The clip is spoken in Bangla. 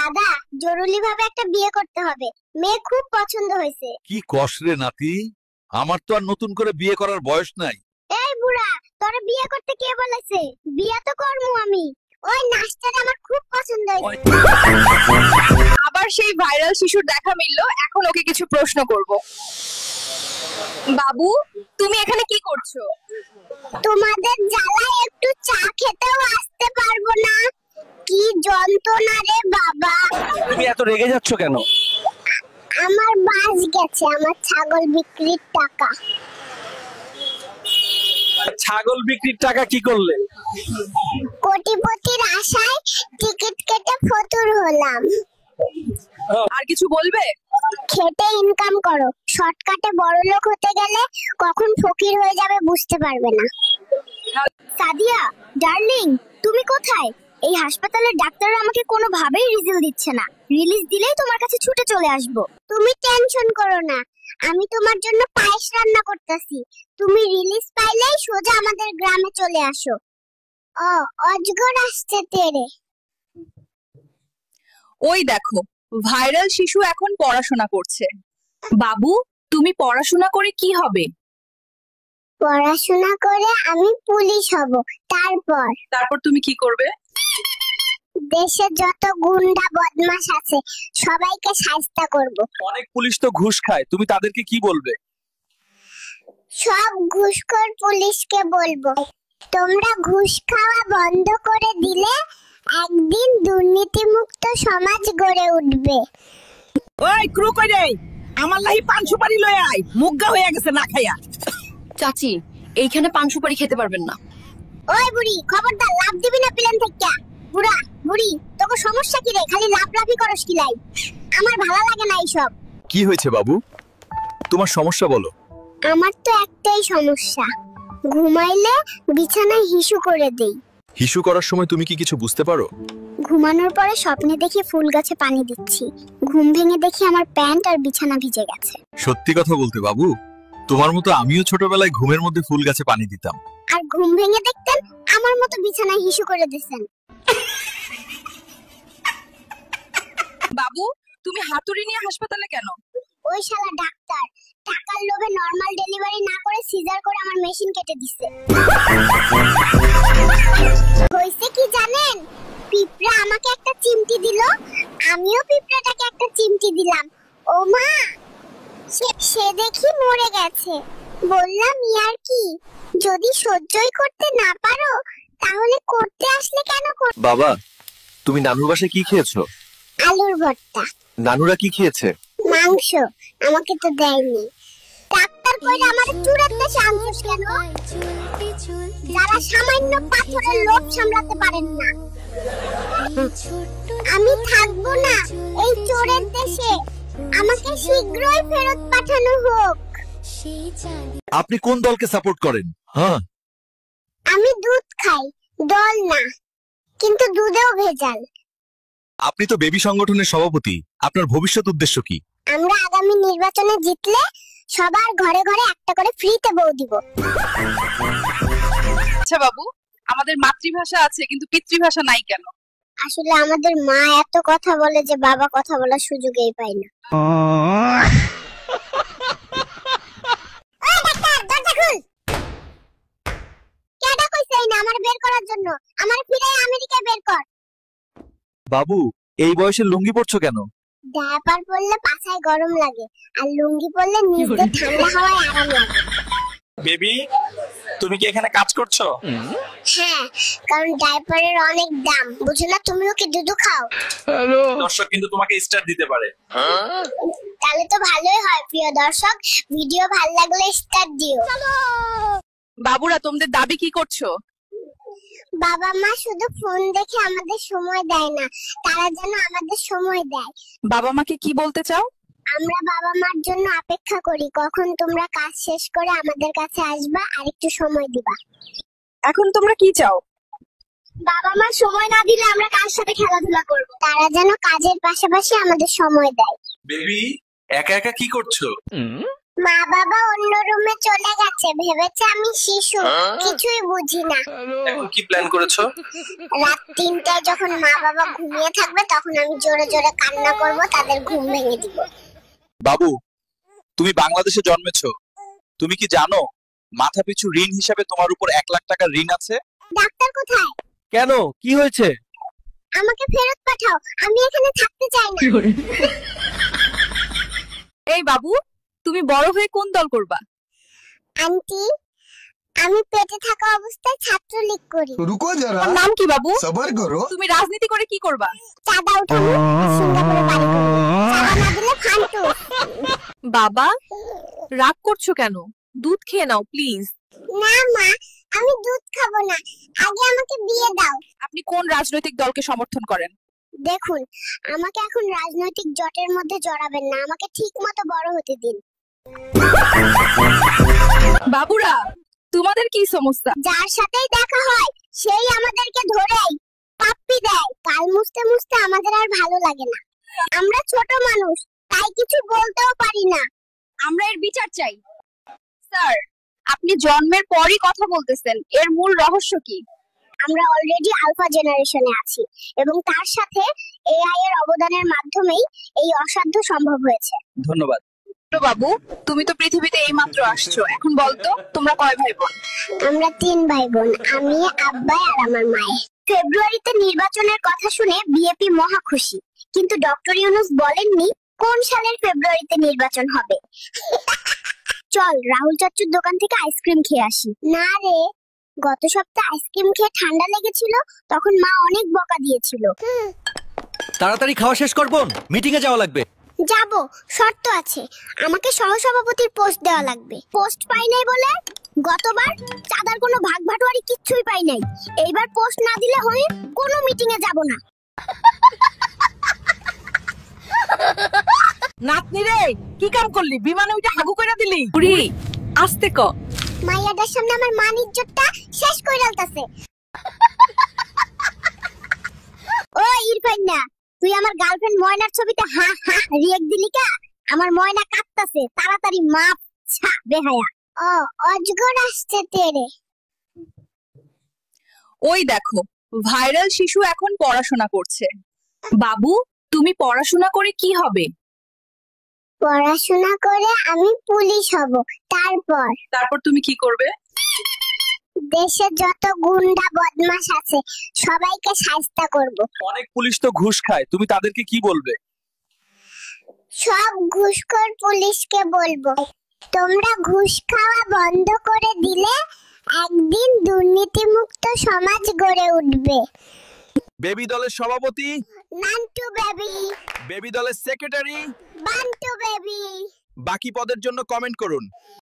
দাদা, জরুরি ভাবে একটা বিয়ে করতে হবে, মেয়ে খুব পছন্দ হয়েছে। কি কস রে নাতি, আমার তো আর নতুন করে বিয়ে করার বয়স নাই। এই বুড়া, তোর বিয়ে করতে কে বলেছে? বিয়ে তো করবো আমি। ওই নাচটা আমার খুব পছন্দ হয়েছে। আবার সেই ভাইরাল শিশুর দেখা মিললো, এখন ওকে কিছু প্রশ্ন করব। বাবু, তুমি এখানে কি করছো? তোমাদের জ্বালায় একটু চা খেতেও আসতে পারবো না। কি যন্ত্রণা রে বাবা। তুমি এত রেগে যাচ্ছ কেন? আমার বাস গেছে, আমার ছাগল বিক্রির টাকা। ছাগল বিক্রির টাকা কি করলে? কোটিপতির আশায় টিকিট কেটে ফতুর হলাম। আর কিছু বলবে? খেটে ইনকাম করো, শর্টকাটে বড়লোক হতে গেলে কখন ফকির হয়ে যাবে বুঝতে পারবে না। সাদিয়া ডার্লিং, তুমি কোথায়? এই হাসপাতালের ডাক্তাররা আমাকে কোনোভাবেই রিজিল দিচ্ছে না। রিলিজ দিলেই তোমার কাছে ছুটে চলে আসব। তুমি টেনশন করো না, আমি তোমার জন্য পায়েস রান্না করতেছি। তুমি রিলিজ পাইলেই সোজা আমাদের গ্রামে চলে আসো। ও অজগর আসছে তেরে। ওই দেখো, ভাইরাল শিশু এখন পড়াশোনা করছে। বাবু, তুমি পড়াশোনা করে কি হবে? পড়াশোনা করে আমি পুলিশ হব। তারপর তুমি কি করবে? দেশে যত গুন্ডা বদমাশ আছে সবাইকে শাস্তি করব। অনেক পুলিশ তো ঘুষ খায়, তুমি তাদেরকে কি বলবে? সব ঘুষখোর পুলিশকে বলবো, তোমরা ঘুষ খাওয়া বন্ধ করে দিলে একদিন দুর্নীতিমুক্ত সমাজ গড়ে উঠবে। ওই ক্রু কই রে, আমার লাহি পান সুপারি লয়ে আয়, মুগ্গা হয়ে গেছে না খাইয়া। চাচি, এইখানে পান সুপারি খেতে পারবেন না। ওই বুড়ি, খবরদার লাভ দিবি না প্লেন থেকে। বুড়া বুড়ি, তোকে সমস্যা কি রে? খালি লাফলাফি করস কি লাই? আমার ভালো লাগে না এইসব। কি হয়েছে বাবু, তোমার সমস্যা বলো। আমার তো একটাই সমস্যা, ঘুমাইলে বিছানায় হিসু করে দেই। হিসু করার সময় তুমি কি কিছু বুঝতে পারো? ঘুমানোর পরে স্বপ্নে দেখি ফুল গাছে পানি দিচ্ছি, ঘুম ভেঙে দেখি আমার প্যান্ট আর বিছানা ভিজে গেছে। সত্যি কথা বলতে বাবু, তোমার মতো আমিও ছোটবেলায় ঘুমের মধ্যে ফুল গাছে পানি দিতাম। আর ঘুম ভেঙে দেখতেন আমার মতো বিছানায় হিসু করে দিয়েছেন। বাবু, তুমি হাতুড়ি নিয়ে হাসপাতালে কেন? ওই শালা ডাক্তার টাকার লোভে নরমাল ডেলিভারি না করে সিজার করে আমার মেশিন কেটে দিছে। হইছে কি জানেন? পিঁপড়া আমাকে একটা চিমটি দিল, আমিও পিঁপড়াটাকে একটা চিমটি দিলাম। ও মা, সে দেখি মরে গেছে। বললাম ইয়ার কি, যদি সহ্যই করতে না পারো তাহলে করতে আসলে কেন? বাবা, তুমি নানুর বাসায় কি খেয়েছো? আলুর ভর্তা। নানুরা কি খেয়েছে? মাংস। আমাকে তো দেয়নি। ডাক্তার কইলে আমারে চুরাতে সাহস কেন? যারা সামান্য পাথরের লোভ সামলাতে পারেন না। আমি থাকবো না এই চোরের দেশে, আমাকে শীঘ্রই ফেরত পাঠানো হোক। আপনি কোন দলকে সাপোর্ট করেন? হ্যাঁ, আমি দুধ খাই, দল না, কিন্তু দুধেও ভেজাল। আপনি তো বেবি সংগঠনের সভাপতি, আপনার ভবিষ্যৎ উদ্দেশ্য কি? আমরা আগামী নির্বাচনে জিতলে সবার ঘরে ঘরে একটা করে ফ্রিতে বউ দিব। আচ্ছা বাবু, আমাদের মাতৃভাষা আছে কিন্তু পিতৃভাষা নাই কেন? আসলে আমাদের মা এত কথা বলে যে বাবা কথা বলার সুযোগই পায় না। ওই ডাক্তার, দরজা খুল। কেডা কইছে না আমার বের করার জন্য? আমার ফিরে আমেরিকায় বের কর। বাবু, এই বয়সে লুঙ্গি পরছো কেন? ডায়াপার পরলে পাছায় গরম লাগে, আর লুঙ্গি পরলে নিচে ঠান্ডা হাওয়ায় আরাম লাগে। বেবি, তুমি কি এখানে কাজ করছো? হ্যাঁ, কারণ ডায়াপারের অনেক দাম, বুঝো না? তুমিও কি দুধ খাও? দর্শক কিন্তু তোমাকে স্টার দিতে পারে। তাহলে তো ভালোই হয়। প্রিয় দর্শক, ভিডিও ভালো লাগলে স্টার দিও। বাবুরা, তোমাদের দাবি কি করছো? বাবা মা শুধু ফোন দেখে আমাদের সময় দেয় না, তারা যেন আমাদের সময় দেয়। বাবা মাকে কি বলতে চাও? আমরা বাবা মার জন্য অপেক্ষা করি কখন তোমরা কাজ শেষ করে আমাদের কাছে আসবা আর একটু সময় দিবা। এখন তোমরা কি চাও? বাবা মা সময় না দিলে আমরা কার সাথে খেলাধুলা করব? তারা যেন কাজের পাশাপাশি আমাদের সময় দেয়। বেবি, একা একা কি করছো? মা বাবা অন্য রুমে চলে গেছে, ভেবেছে আমি শিশু, কিছুই বুঝি না। এখন কি প্ল্যান করেছো? রাত 3টায় যখন মা বাবা ঘুমিয়ে থাকবে তখন আমি জোরে জোরে কান্না করব, তাদের ঘুম ভেঙে দিব। বাবু, তুমি বাংলাদেশে জন্মেছো, তুমি কি জানো মাথাপিছু ঋণ হিসাবে তোমার উপর 1 লাখ টাকার ঋণ আছে? ডাক্তার কোথায়? কেন, কি হয়েছে? আমাকে ফেরত পাঠাও, আমি এখানে থাকতে চাই না। এই বাবু, তুমি বড় হয়ে কোন দল করবা? আন্টি, আমি পেটে থাকা অবস্থায় ছাত্রলীগ করি। रुको जरा, তোমার নাম কি বাবু? सबर करो। তুমি রাজনীতি করে কি করবা? চাঁদা উঠাবো, সিঙ্গাপুরে বাড়ি করবো। চাঁদা না দিলে ফান্টু। বাবা, রাগ করছো কেন? দুধ খেয়ে নাও প্লিজ। না মা, আমি দুধ খাবো না, আগে আমাকে বিয়ে দাও। আপনি কোন রাজনৈতিক দলকে সমর্থন করেন? দেখুন, আমাকে এখন রাজনৈতিক জটের মধ্যে জড়াবেন না, আমাকে ঠিক মতো বড় হতে দিন। বাবুরা, তোমাদের কি সমস্যা? যার সাথেই দেখা হয় সেই আমাদেরকে ধরেই পাপ্পি দেয়। কাল মুছতে মুছতে আমাদের আর ভালো লাগে না। আমরা ছোট মানুষ, তাই কিছু বলতেও পারি না। আমরা এর বিচার চাই। স্যার, আপনি জন্মের পরই কথা বলতেছেন, এর মূল রহস্য কি? আমরা অলরেডি আলফা জেনারেশনে আছি এবং তার সাথে এআই এর অবদানের মাধ্যমেই এই অসাধ্য সম্ভব হয়েছে। ধন্যবাদ। বাবু, তুমি তো পৃথিবীতে এইমাত্র আসছো, এখন বলতো তোমরা কয় ভাই বোন? আমরা 3 ভাই বোন, আমি, আব্বা আর আমার মায়ে। ফেব্রুয়ারিতে নির্বাচনের কথা শুনে বিএপি মহা খুশি, কিন্তু ডক্টর ইউনূস বলেননি কোন সালের ফেব্রুয়ারিতে নির্বাচন হবে। চল রাহুল চাচুর দোকান থেকে আইসক্রিম খেয়ে আসি। না রে, গত সপ্তাহে আইসক্রিম খেয়ে ঠান্ডা লেগেছিল, তখন মা অনেক বকা দিয়েছিল। তাড়াতাড়ি খাওয়া শেষ করব, মিটিং এ যাওয়া লাগবে। যাব, শর্ত আছে, আমাকে সহসভাপতির পোস্ট দেওয়া লাগবে। পোস্ট পাই নাই বলে গতবার চাঁদার কোনো ভাগ ভাটোয়ারি কিচ্ছুই পাই নাই। এইবার পোস্ট না দিলে হয় কোনো মিটিং এ যাব না। নাতনি রে, কি কাম করলি? বিমানে উঠে হাগু কইরা দিলি? বুড়ি, আস্তে ক। মাইয়াটার সামনে আমার মান ইজ্জতটা শেষ করে ডালতাছে। ও ইরফান না, তুই আমার গার্লফ্রেন্ড ময়নার ছবিতে হা হা রিয়েক্ট দিলি কা? আমার ময়না কাঁদতাছে, তাড়াতাড়ি মাপ ছা বেহায়া। ও অজগর আসছে তেরে। ওই দেখো, ভাইরাল শিশু এখন পড়াশোনা করছে। বাবু, তুমি পড়াশোনা করে কি হবে? পড়াশোনা করে আমি পুলিশ হব। তারপর তুমি কি করবে? দেশে যত গুন্ডা বদমাশ আছে সবাইকে শায়েস্তা করব। অনেক পুলিশ তো ঘুষ খায়, তুমি তাদেরকে কি বলবে? সব ঘুষখোর পুলিশকে বলবো, তোমরা ঘুষ খাওয়া বন্ধ করে দিলে একদিন দুর্নীতিমুক্ত সমাজ গড়ে উঠবে। বেবি দলের সভাপতি, নান্টু বেবি, বেবি দলের সেক্রেটারি, বান্টু বেবি। বাকি পদের জন্য কমেন্ট করুন।